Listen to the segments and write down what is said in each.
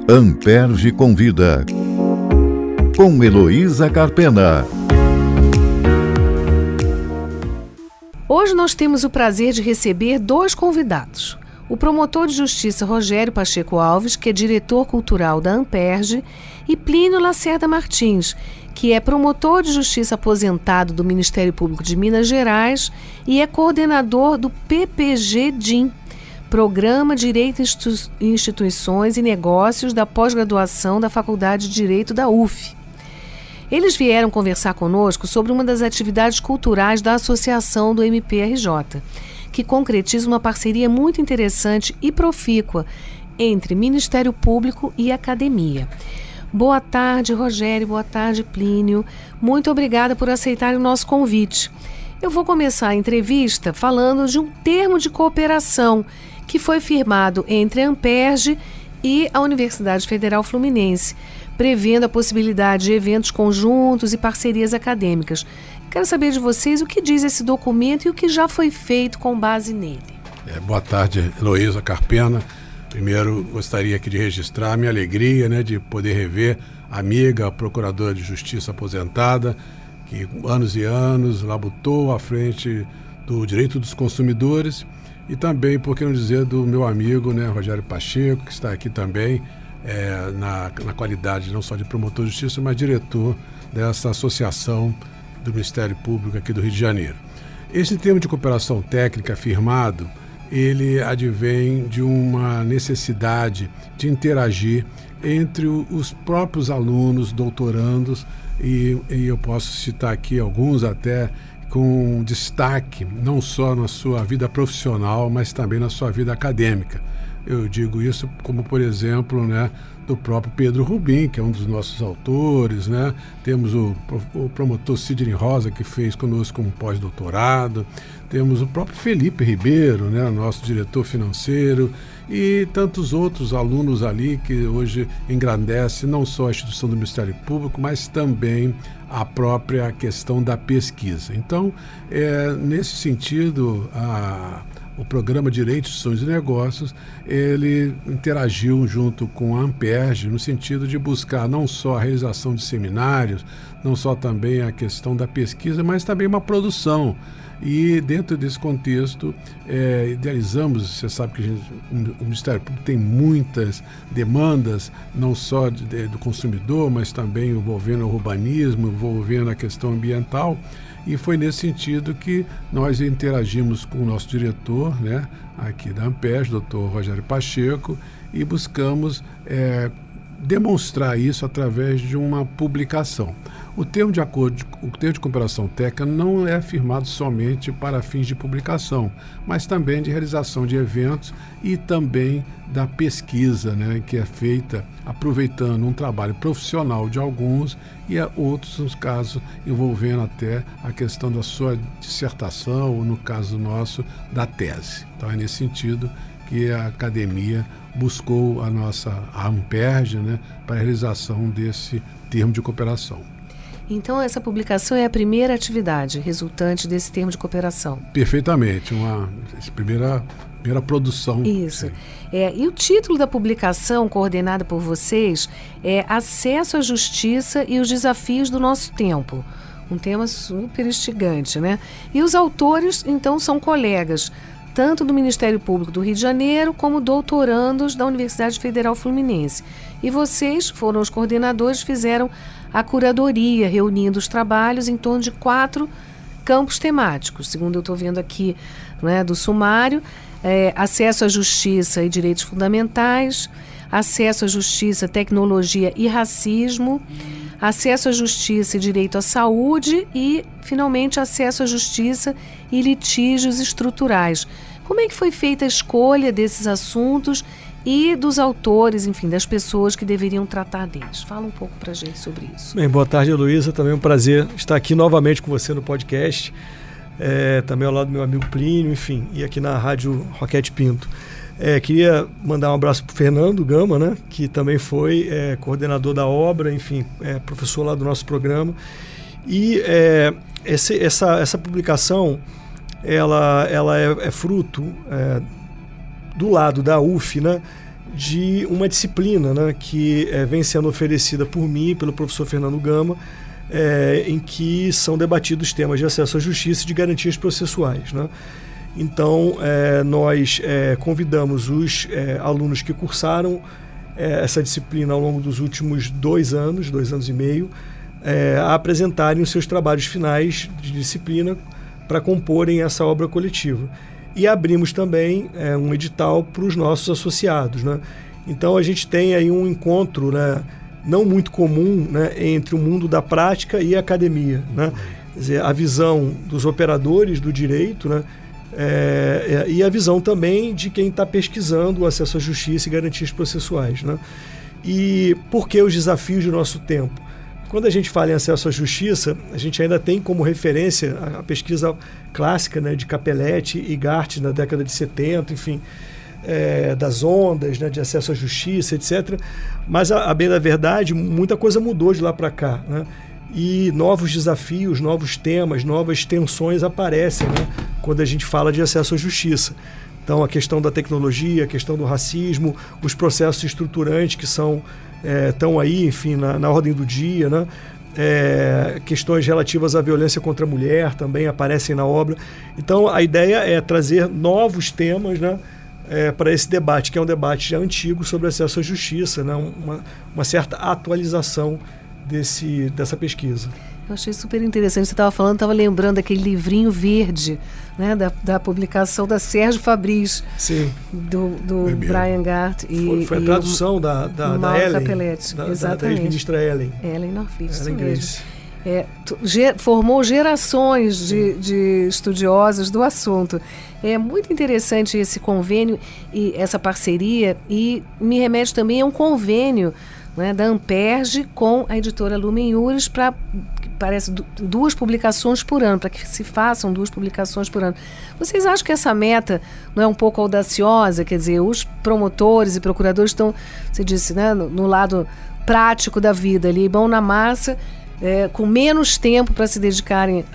Amperge Convida, com Heloísa Carpena. Hoje nós temos o prazer de receber dois convidados. O promotor de justiça Rogério Pacheco Alves, que é diretor cultural da Amperge, e Plínio Lacerda Martins, que é promotor de justiça aposentado do Ministério Público de Minas Gerais e é coordenador do PPG-DIN, Programa Direito em Instituições e Negócios da pós-graduação da Faculdade de Direito da UF. Eles vieram conversar conosco sobre uma das atividades culturais da Associação do MPRJ, que concretiza uma parceria muito interessante e profícua entre Ministério Público e academia. Boa tarde, Rogério. Boa tarde, Plínio. Muito obrigada por aceitar o nosso convite. Eu vou começar a entrevista falando de um termo de cooperação que foi firmado entre a Amperge e a Universidade Federal Fluminense, prevendo a possibilidade de eventos conjuntos e parcerias acadêmicas. Quero saber de vocês o que diz esse documento e o que já foi feito com base nele. Boa tarde, Heloísa Carpena. Primeiro, gostaria aqui de registrar a minha alegria, de poder rever a amiga, a procuradora de justiça aposentada, que anos e anos labutou à frente do direito dos consumidores, e também, por que não dizer, do meu amigo, Rogério Pacheco, que está aqui também, na qualidade não só de promotor de justiça, mas diretor dessa associação do Ministério Público aqui do Rio de Janeiro. Esse termo de cooperação técnica firmado, ele advém de uma necessidade de interagir entre os próprios alunos, doutorandos, e eu posso citar aqui alguns até com destaque, não só na sua vida profissional, mas também na sua vida acadêmica. Eu digo isso como, por exemplo, do próprio Pedro Rubim, que é um dos nossos autores, Temos o promotor Sidney Rosa, que fez conosco um pós-doutorado. Temos o próprio Felipe Ribeiro, nosso diretor financeiro, e tantos outros alunos ali que hoje engrandecem não só a instituição do Ministério Público, mas também a própria questão da pesquisa. Então, nesse sentido, o Programa Direito, Instituições e Negócios, ele interagiu junto com a Amperge no sentido de buscar não só a realização de seminários, não só também a questão da pesquisa, mas também uma produção. E dentro desse contexto, idealizamos, você sabe que o Ministério Público tem muitas demandas, não só do consumidor, mas também envolvendo o urbanismo, envolvendo a questão ambiental. E foi nesse sentido que nós interagimos com o nosso diretor, aqui da Amperge, doutor Rogério Pacheco, e buscamos demonstrar isso através de uma publicação. O termo de cooperação técnica não é firmado somente para fins de publicação, mas também de realização de eventos e também da pesquisa, que é feita aproveitando um trabalho profissional de alguns e outros, nos casos, envolvendo até a questão da sua dissertação ou, no caso nosso, da tese. Então, é nesse sentido que a academia buscou a Amperge, para a realização desse termo de cooperação. Então, essa publicação é a primeira atividade resultante desse termo de cooperação? Perfeitamente, primeira produção. Isso. E o título da publicação, coordenada por vocês, é Acesso à Justiça e os Desafios do Nosso Tempo. Um tema super instigante, E os autores, então, são colegas, tanto do Ministério Público do Rio de Janeiro, como doutorandos da Universidade Federal Fluminense. E vocês foram os coordenadores, fizeram a curadoria, reunindo os trabalhos em torno de 4 campos temáticos, segundo eu estou vendo aqui do sumário: acesso à justiça e direitos fundamentais, acesso à justiça, tecnologia e racismo, acesso à justiça e direito à saúde e, finalmente, acesso à justiça e litígios estruturais. Como é que foi feita a escolha desses assuntos e dos autores, enfim, das pessoas que deveriam tratar deles? Fala um pouco para a gente sobre isso. Bem, boa tarde, Heloísa. Também é um prazer estar aqui novamente com você no podcast. Também ao lado do meu amigo Plínio, enfim, e aqui na Rádio Roquete Pinto. Queria mandar um abraço para o Fernando Gama, que também foi coordenador da obra, enfim, professor lá do nosso programa. E essa publicação, ela é fruto, do lado da UF, de uma disciplina, né, que vem sendo oferecida por mim e pelo professor Fernando Gama, em que são debatidos temas de acesso à justiça e de garantias processuais, né? Então, nós convidamos os alunos que cursaram essa disciplina ao longo dos últimos 2 anos e meio, a apresentarem os seus trabalhos finais de disciplina para comporem essa obra coletiva. E abrimos também um edital para os nossos associados, né? Então, a gente tem aí um encontro, né, não muito comum, né, entre o mundo da prática e a academia, né? Quer dizer, a visão dos operadores do direito, né, e a visão também de quem está pesquisando o acesso à justiça e garantias processuais, né? E por que os desafios do nosso tempo? Quando a gente fala em acesso à justiça, a gente ainda tem como referência a pesquisa clássica, né, de Capelletti e Gart na década de 70, enfim, das ondas, né, de acesso à justiça, etc. Mas, a bem da verdade, muita coisa mudou de lá para cá, né? E novos desafios, novos temas, novas tensões aparecem, né, quando a gente fala de acesso à justiça. Então, a questão da tecnologia, a questão do racismo, os processos estruturantes que estão aí, enfim, na ordem do dia, né? Questões relativas à violência contra a mulher também aparecem na obra. Então, a ideia é trazer novos temas, né, para esse debate, que é um debate já antigo sobre acesso à justiça, né? Uma certa atualização dessa pesquisa. Eu achei super interessante. Você estava falando, estava lembrando daquele livrinho verde, né, da publicação da Sérgio Fabris. Sim. Do Brian Gart. Foi a tradução da Ellen. Capelletti. Exatamente. Da ex-ministra Ellen. Ellen Norfist, Ellen Grace. Formou gerações de estudiosos do assunto. É muito interessante esse convênio e essa parceria, e me remete também a um convênio, né, da Amperge com a editora Lumen Iuris para, parece, 2 publicações por ano, para que se façam 2 publicações por ano. Vocês acham que essa meta não é um pouco audaciosa? Quer dizer, os promotores e procuradores estão, você disse, né, no lado prático da vida ali, mão na massa, com menos tempo para se dedicarem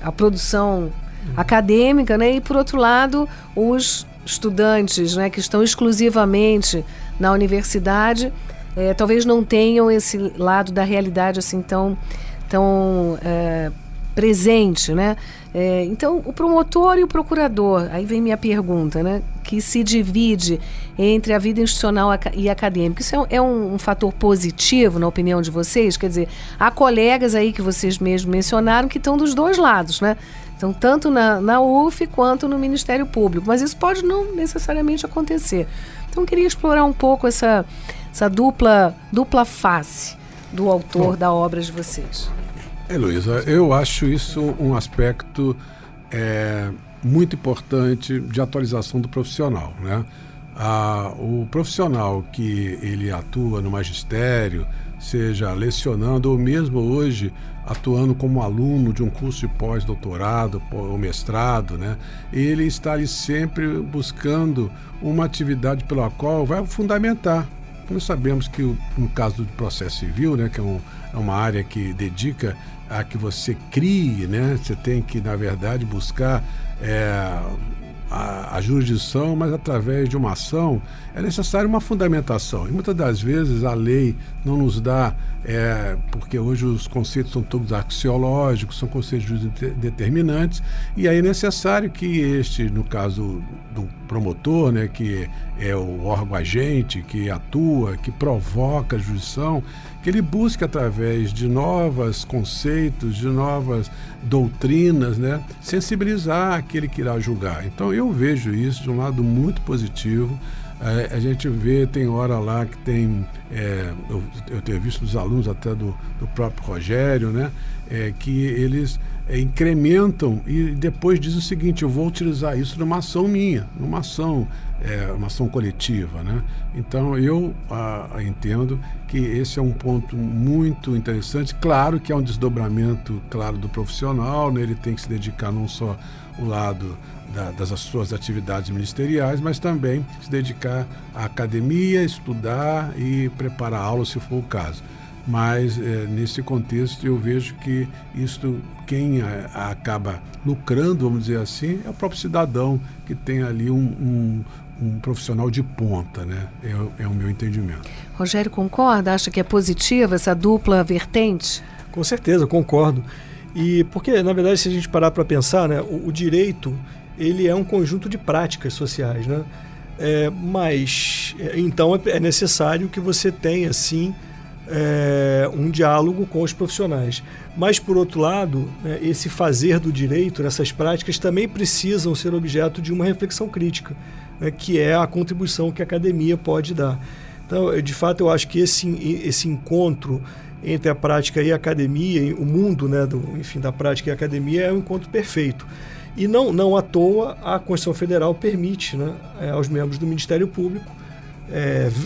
à produção acadêmica, né? E, por outro lado, os estudantes, né, que estão exclusivamente na universidade, talvez não tenham esse lado da realidade assim tão presente, né? Então, o promotor e o procurador, aí vem minha pergunta, né, que se divide entre a vida institucional e acadêmica. Isso é um fator positivo, na opinião de vocês? Quer dizer, há colegas aí que vocês mesmos mencionaram que estão dos 2 lados, né? Então, tanto na UF quanto no Ministério Público. Mas isso pode não necessariamente acontecer. Então, eu queria explorar um pouco essa dupla face do autor da obra de vocês. Heloísa, eu acho isso um aspecto muito importante de atualização do profissional, né? O profissional que ele atua no magistério, seja lecionando ou mesmo hoje atuando como aluno de um curso de pós-doutorado ou mestrado, né? Ele está ali sempre buscando uma atividade pela qual vai fundamentar. Nós sabemos que no caso do processo civil, né, que é uma área que dedica a que você crie, né? Você tem que, na verdade, buscar a jurisdição, mas através de uma ação é necessária uma fundamentação. E muitas das vezes a lei não nos dá, porque hoje os conceitos são todos axiológicos, são conceitos determinantes, e aí é necessário que no caso do promotor, né, que é o órgão agente, que atua, que provoca a jurisdição, que ele busque através de novos conceitos, de novas doutrinas, né, sensibilizar aquele que irá julgar. Então eu vejo isso de um lado muito positivo. A gente vê, tem hora lá que tem, eu tenho visto dos alunos até do próprio Rogério, né, que eles incrementam e depois diz o seguinte: eu vou utilizar isso numa ação minha, uma ação coletiva, né? Então eu entendo que esse é um ponto muito interessante. Claro que é um desdobramento, claro, do profissional, né? Ele tem que se dedicar não só o lado das suas atividades ministeriais, mas também se dedicar à academia, estudar e preparar aula, se for o caso. Mas nesse contexto eu vejo que quem acaba lucrando, vamos dizer assim, é o próprio cidadão, que tem ali um um profissional de ponta, né? É o meu entendimento. Rogério, concorda? Acha que é positiva essa dupla vertente? Com certeza, concordo. E porque, na verdade, se a gente parar para pensar, né, o direito ele é um conjunto de práticas sociais, né? Então é necessário que você tenha, sim, um diálogo com os profissionais. Mas, por outro lado, né, esse fazer do direito, essas práticas, também precisam ser objeto de uma reflexão crítica, né, que é a contribuição que a academia pode dar. Então, de fato, eu acho que esse encontro entre a prática e a academia, o mundo, né, da prática e a academia, é um encontro perfeito. E não à toa a Constituição Federal permite, né, aos membros do Ministério Público,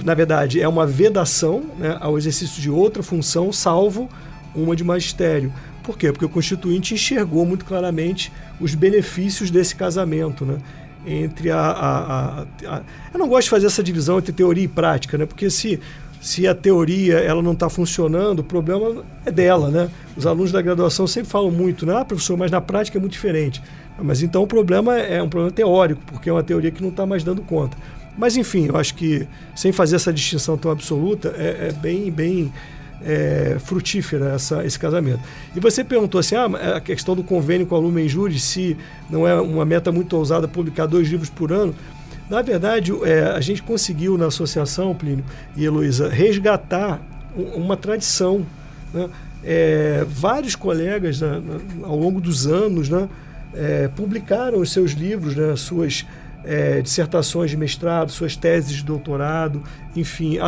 na verdade, é uma vedação, né, ao exercício de outra função, salvo uma de magistério. Por quê? Porque o Constituinte enxergou muito claramente os benefícios desse casamento, né, entre eu não gosto de fazer essa divisão entre teoria e prática, né, porque se a teoria ela não está funcionando, o problema é dela, né? Os alunos da graduação sempre falam muito, né? Professor, mas na prática é muito diferente. Mas então o problema é um problema teórico, porque é uma teoria que não está mais dando conta. Mas enfim, eu acho que sem fazer essa distinção tão absoluta, é bem frutífera esse casamento. E você perguntou assim, a questão do convênio com a Lumen Juris, se não é uma meta muito ousada publicar 2 livros por ano. Na verdade, a gente conseguiu na associação, Plínio e Heloísa, resgatar uma tradição, né? Vários colegas, né, ao longo dos anos, né, publicaram os seus livros, né, suas dissertações de mestrado, suas teses de doutorado, enfim,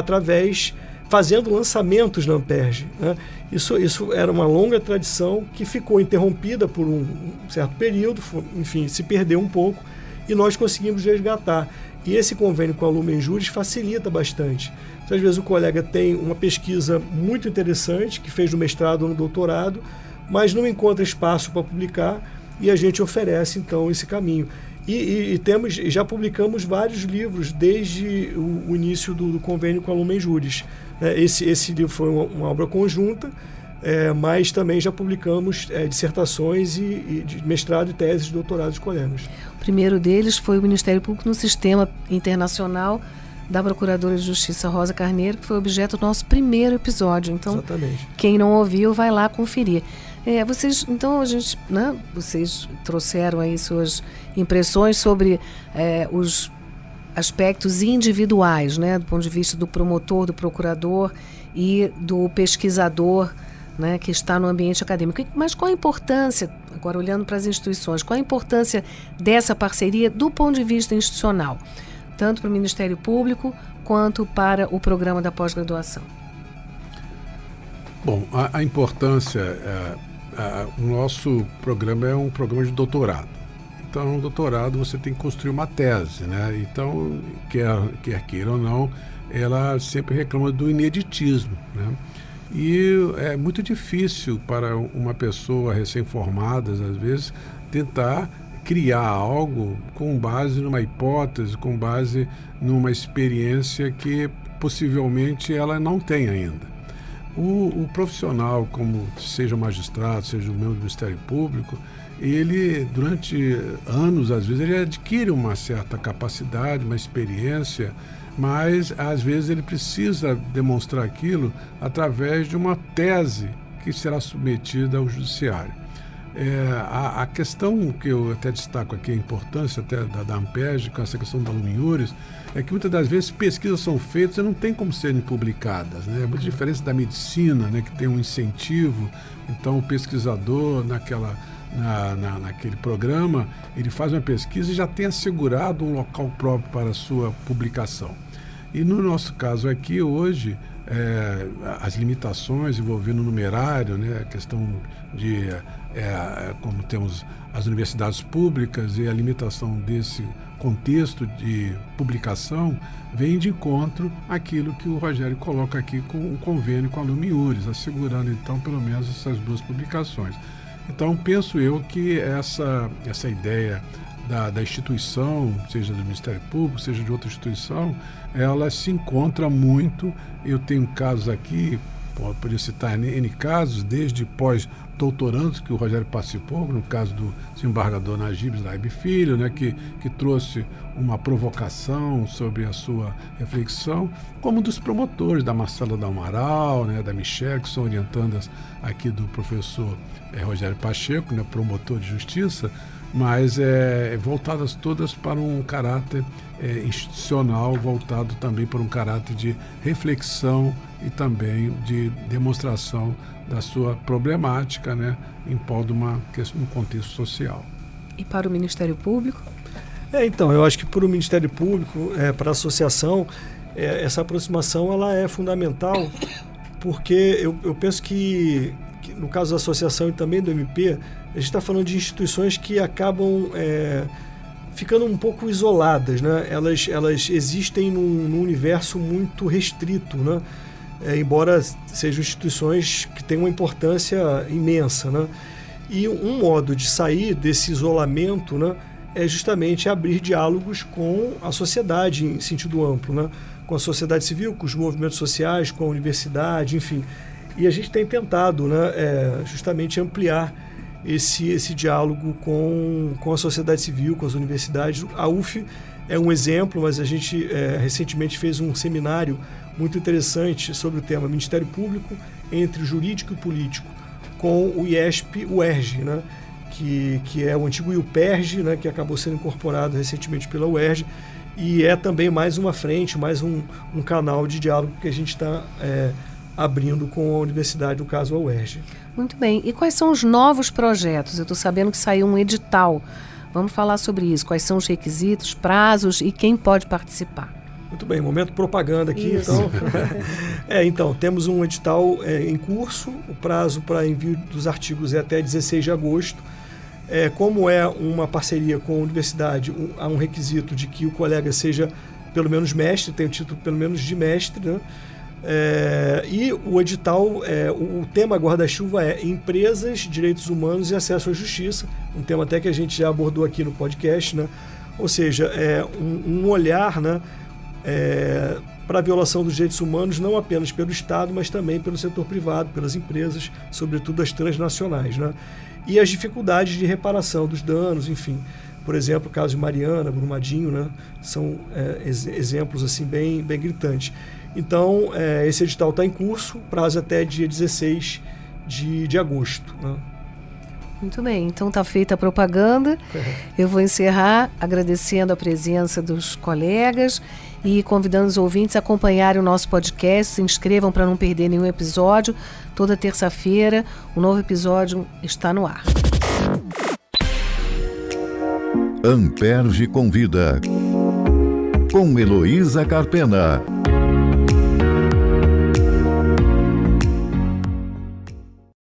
fazendo lançamentos na Amperj, né? Isso era uma longa tradição que ficou interrompida por um certo período, enfim, se perdeu um pouco, e nós conseguimos resgatar. E esse convênio com a Lumen Juris facilita bastante. Às vezes o colega tem uma pesquisa muito interessante, que fez no mestrado ou no doutorado, mas não encontra espaço para publicar, e a gente oferece, então, esse caminho. E já publicamos vários livros desde o início do convênio com a Lumen Juris. Esse livro foi uma obra conjunta, mas também já publicamos dissertações de mestrado e teses de doutorado de colegas. O primeiro deles foi o Ministério Público no Sistema Internacional da Procuradora de Justiça Rosa Carneiro, que foi objeto do nosso primeiro episódio. Então, exatamente. Quem não ouviu, vai lá conferir. Vocês trouxeram aí suas impressões sobre os aspectos individuais, né, do ponto de vista do promotor, do procurador e do pesquisador, né, que está no ambiente acadêmico. Mas qual a importância, agora olhando para as instituições, qual a importância dessa parceria do ponto de vista institucional, tanto para o Ministério Público quanto para o programa da pós-graduação? Bom, a importância, o nosso programa é um programa de doutorado. Então, no doutorado você tem que construir uma tese, né? Então, quer queira ou não, ela sempre reclama do ineditismo, né? E é muito difícil para uma pessoa recém-formada, às vezes, tentar criar algo com base numa hipótese, com base numa experiência que possivelmente ela não tem ainda. O profissional, como seja o magistrado, seja o membro do Ministério Público, ele, durante anos, às vezes, ele adquire uma certa capacidade, uma experiência, mas, às vezes, ele precisa demonstrar aquilo através de uma tese que será submetida ao judiciário. A questão que eu até destaco aqui, a importância até da Amperj, com essa questão da Lumen Juris, é que muitas das vezes pesquisas são feitas e não tem como serem publicadas, né? É muito diferente da medicina, né, que tem um incentivo. Então, o pesquisador, naquele programa, ele faz uma pesquisa e já tem assegurado um local próprio para a sua publicação. E no nosso caso aqui, hoje, as limitações envolvendo o numerário, né, a questão de como temos as universidades públicas e a limitação desse contexto de publicação, vem de encontro àquilo que o Rogério coloca aqui com o convênio com a Lumen Juris, assegurando então pelo menos essas 2 publicações. Então penso eu que essa ideia da instituição, seja do Ministério Público, seja de outra instituição, ela se encontra muito. Eu tenho casos aqui Poderia citar N casos, desde pós-doutorandos que o Rogério participou, no caso do desembargador Najib Slaib Filho, né, que trouxe uma provocação sobre a sua reflexão, como dos promotores, da Marcela do Amaral, né, da Michelle, que são orientandas aqui do professor Rogério Pacheco, né, promotor de justiça, mas voltadas todas para um caráter institucional, voltado também para um caráter de reflexão e também de demonstração da sua problemática, né, em prol de um contexto social. E para o Ministério Público? Então, eu acho que para o Ministério Público, para a associação, essa aproximação ela é fundamental, porque eu penso que no caso da associação e também do MP, a gente está falando de instituições que acabam ficando um pouco isoladas, né? Elas existem num universo muito restrito, né? Embora sejam instituições que têm uma importância imensa, né? E um modo de sair desse isolamento, né, é justamente abrir diálogos com a sociedade em sentido amplo, né? Com a sociedade civil, com os movimentos sociais, com a universidade, enfim. E a gente tem tentado, né, justamente ampliar esse diálogo com a sociedade civil, com as universidades. A UF é um exemplo, mas a gente recentemente fez um seminário muito interessante sobre o tema Ministério Público entre o jurídico e o político, com o IESP-UERJ, né, que é o antigo IUPERJ, né, que acabou sendo incorporado recentemente pela UERJ, e é também mais uma frente, mais um canal de diálogo que a gente está abrindo com a universidade, no caso a UERJ. Muito bem. E quais são os novos projetos? Eu estou sabendo que saiu um edital. Vamos falar sobre isso. Quais são os requisitos, prazos e quem pode participar? Muito bem, momento propaganda aqui. Isso. Então, temos um edital em curso. O prazo para envio dos artigos é até 16 de agosto. Como é uma parceria com a universidade, há um requisito de que o colega seja pelo menos mestre, tenha o título pelo menos de mestre, né? E o edital, o tema guarda-chuva é Empresas, Direitos Humanos e Acesso à Justiça, um tema até que a gente já abordou aqui no podcast, né? Ou seja, um olhar, né, para a violação dos direitos humanos, não apenas pelo Estado, mas também pelo setor privado, pelas empresas, sobretudo as transnacionais, né? E as dificuldades de reparação dos danos, enfim. Por exemplo, o caso de Mariana, Brumadinho, né, são exemplos assim, bem gritantes. Então, esse edital está em curso, prazo até dia 16 de agosto. Né? Muito bem, então está feita a propaganda. Eu vou encerrar agradecendo a presença dos colegas e convidando os ouvintes a acompanharem o nosso podcast. Se inscrevam para não perder nenhum episódio. Toda terça-feira, um novo episódio está no ar. Amperge convida, com Heloísa Carpena.